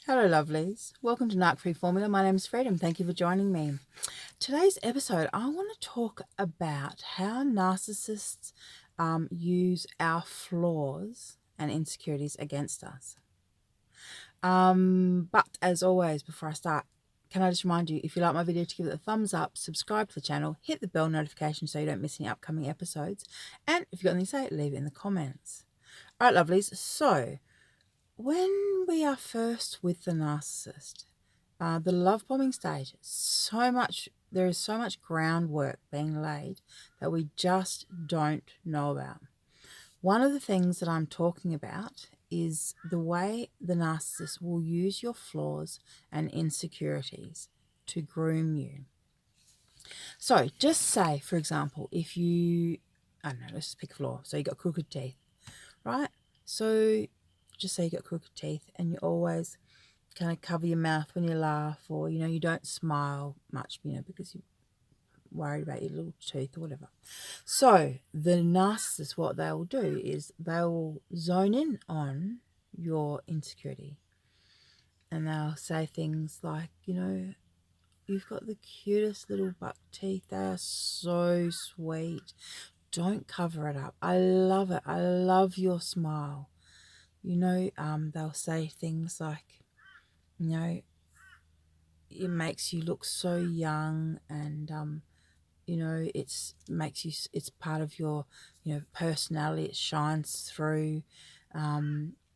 Hello lovelies, welcome to Narc Free Formula. My name is Freedom. Thank you for joining me. Today's episode I want to talk about how narcissists use our flaws and insecurities against us. But as always, before I start, can I just remind you, if you like my video, to give it a thumbs up, subscribe to the channel, hit the bell notification so you don't miss any upcoming episodes, and if you've got anything to say, leave it in the comments. All right lovelies, so when we are first with the narcissist, the love bombing stage, there is so much groundwork being laid that we just don't know about. One of the things that I'm talking about is the way the narcissist will use your flaws and insecurities to groom you. So just say, for example, if you, I don't know, let's just pick a flaw. So you got crooked teeth, right? So just say you got crooked teeth and you always kind of cover your mouth when you laugh, or you don't smile much, because you're worried about your little tooth or whatever. So the narcissist, what they will do is they will zone in on your insecurity, and they'll say things like, you've got the cutest little buck teeth, they are so sweet, don't cover it up, I love it, I love your smile. They'll say things like, it makes you look so young, and it's part of your personality, it shines through,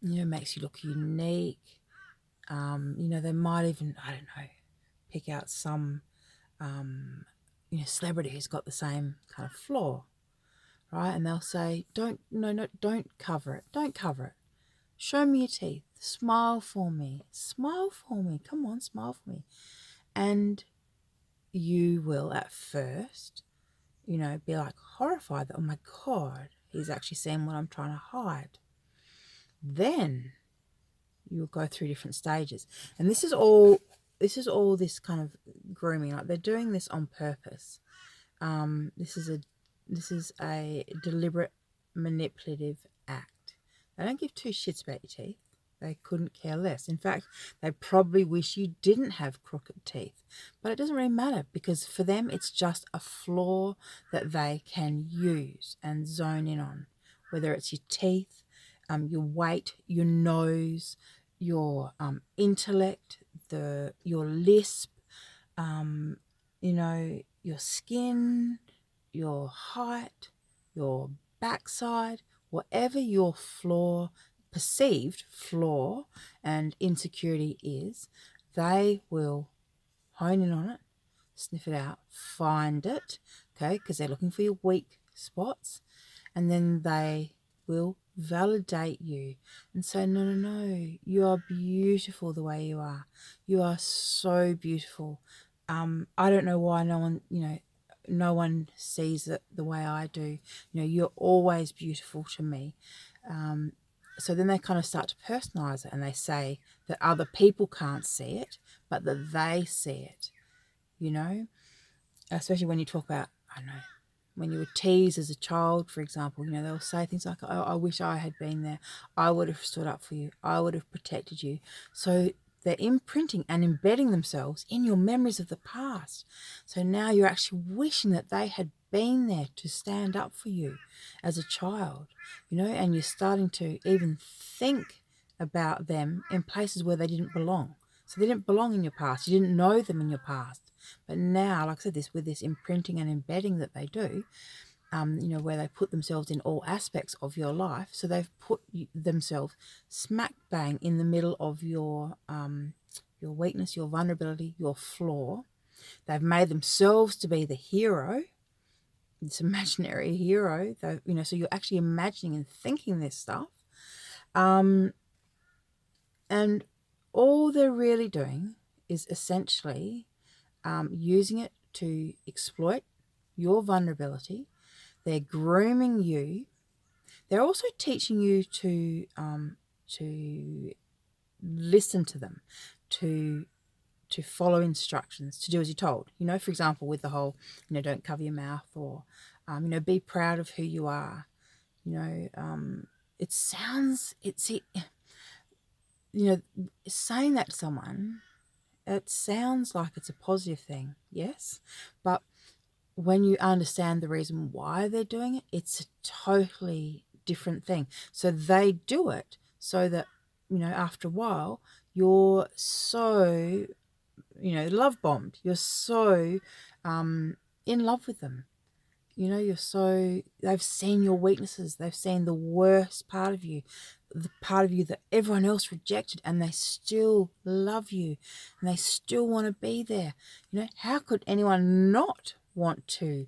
makes you look unique. They might even, I don't know, pick out some celebrity who's got the same kind of flaw, right? And they'll say, don't cover it, show me your teeth, smile for me, come on, smile for me. And you will at first, be like horrified that, oh my God, he's actually seeing what I'm trying to hide. Then you'll go through different stages. And this is all this kind of grooming. Like, they're doing this on purpose. This is a deliberate manipulative act. They don't give two shits about your teeth. They couldn't care less. In fact, they probably wish you didn't have crooked teeth. But it doesn't really matter, because for them it's just a flaw that they can use and zone in on. Whether it's your teeth, your weight, your nose, your intellect, your lisp, your skin, your height, your backside, whatever your perceived flaw and insecurity is, they will hone in on it, sniff it out, find it, okay, because they're looking for your weak spots, and then they will validate you and say, no, you are beautiful the way you are. You are so beautiful. I don't know why no one sees it the way I do. You're always beautiful to me. So then they kind of start to personalize it, and they say that other people can't see it, but that they see it, especially when you talk about, I don't know, when you were teased as a child, for example, they'll say things like, oh, I wish I had been there. I would have stood up for you. I would have protected you. So they're imprinting and embedding themselves in your memories of the past. So now you're actually wishing that they had been there to stand up for you as a child, and you're starting to even think about them in places where they didn't belong. So they didn't belong in your past. You didn't know them in your past. But now, like I said, with this imprinting and embedding that they do, where they put themselves in all aspects of your life. So they've put themselves smack bang in the middle of your weakness, your vulnerability, your flaw. They've made themselves to be the hero, this imaginary hero. So you're actually imagining and thinking this stuff. And all they're really doing is essentially using it to exploit your vulnerability. They're grooming you. They're also teaching you to listen to them, to follow instructions, to do as you're told. For example, with the whole, don't cover your mouth, or be proud of who you are. saying that to someone, it sounds like it's a positive thing, yes, but when you understand the reason why they're doing it, it's a totally different thing. So they do it so that, after a while, you're so, love bombed. You're so in love with them. They've seen your weaknesses. They've seen the worst part of you, the part of you that everyone else rejected, and they still love you and they still want to be there. How could anyone not want to,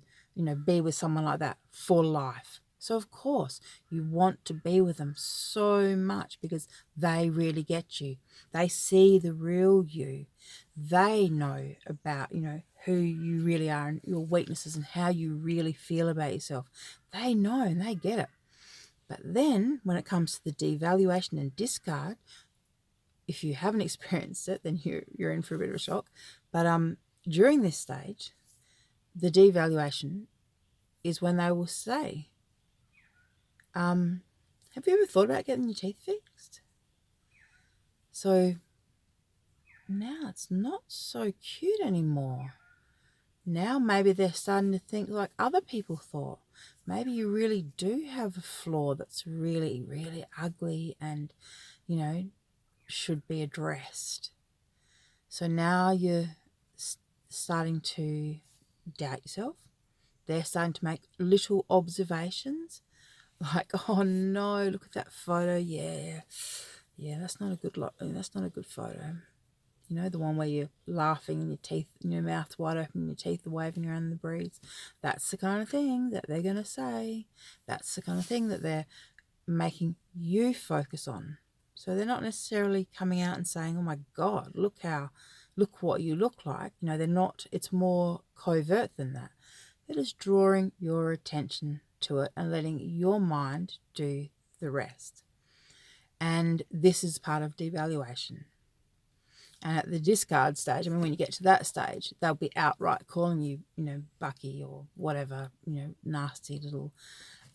be with someone like that for life? So of course you want to be with them so much because they really get you. They see the real you. They know about, who you really are and your weaknesses and how you really feel about yourself. They know and they get it. But then when it comes to the devaluation and discard, if you haven't experienced it, then you're in for a bit of a shock. But during this stage, the devaluation is when they will say, have you ever thought about getting your teeth fixed? So now it's not so cute anymore. Now maybe they're starting to think like other people thought. Maybe you really do have a flaw that's really, really ugly and, should be addressed. So now you're starting to doubt yourself. They're starting to make little observations like, oh no, look at that photo. Yeah, that's not a good that's not a good photo. The one where you're laughing and your teeth, your mouth's wide open and your teeth are waving around in the breeze. That's the kind of thing that they're going to say. That's the kind of thing that they're making you focus on. So they're not necessarily coming out and saying, oh my God, look what you look like. They're not, it's more covert than that. They're just drawing your attention to it and letting your mind do the rest. And this is part of devaluation. And at the discard stage, when you get to that stage, they'll be outright calling you, Bucky or whatever, nasty little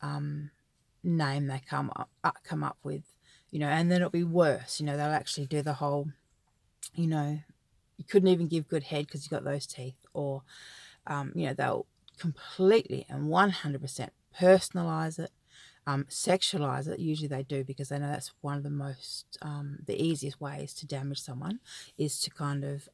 name they come up with, and then it'll be worse. They'll actually do the whole, you couldn't even give good head because you got those teeth, or, they'll completely and 100% personalize it. Sexualize it. Usually they do because they know that's one of the most, the easiest ways to damage someone is to kind of,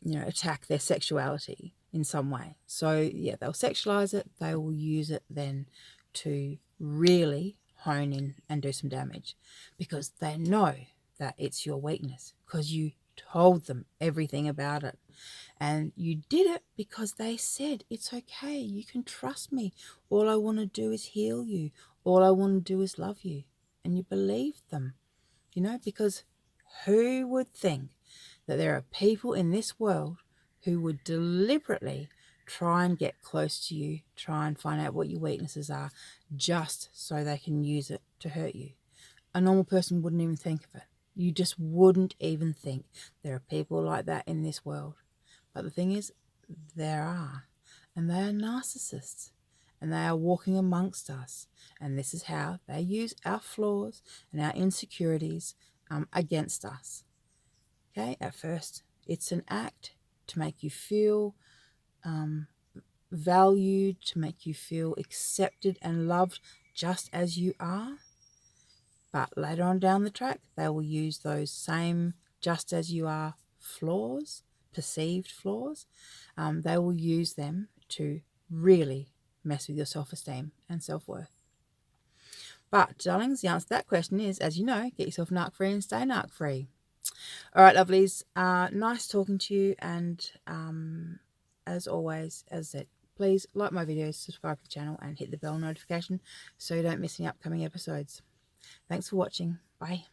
attack their sexuality in some way. So yeah, they'll sexualize it. They will use it then to really hone in and do some damage because they know that it's your weakness because you told them everything about it. And you did it because they said, it's okay, you can trust me. All I want to do is heal you. All I want to do is love you. And you believed them, because who would think that there are people in this world who would deliberately try and get close to you, try and find out what your weaknesses are, just so they can use it to hurt you? A normal person wouldn't even think of it. You just wouldn't even think there are people like that in this world. But the thing is, there are. And they are narcissists. And they are walking amongst us. And this is how they use our flaws and our insecurities against us. Okay, at first, it's an act to make you feel valued, to make you feel accepted and loved just as you are. But later on down the track, they will use those same just as you are flaws, perceived flaws. They will use them to really mess with your self-esteem and self-worth. But, darlings, the answer to that question is, as you know, get yourself narc-free and stay narc-free. All right, lovelies, nice talking to you. And as always, as I said, please like my videos, subscribe to the channel and hit the bell notification so you don't miss any upcoming episodes. Thanks for watching. Bye.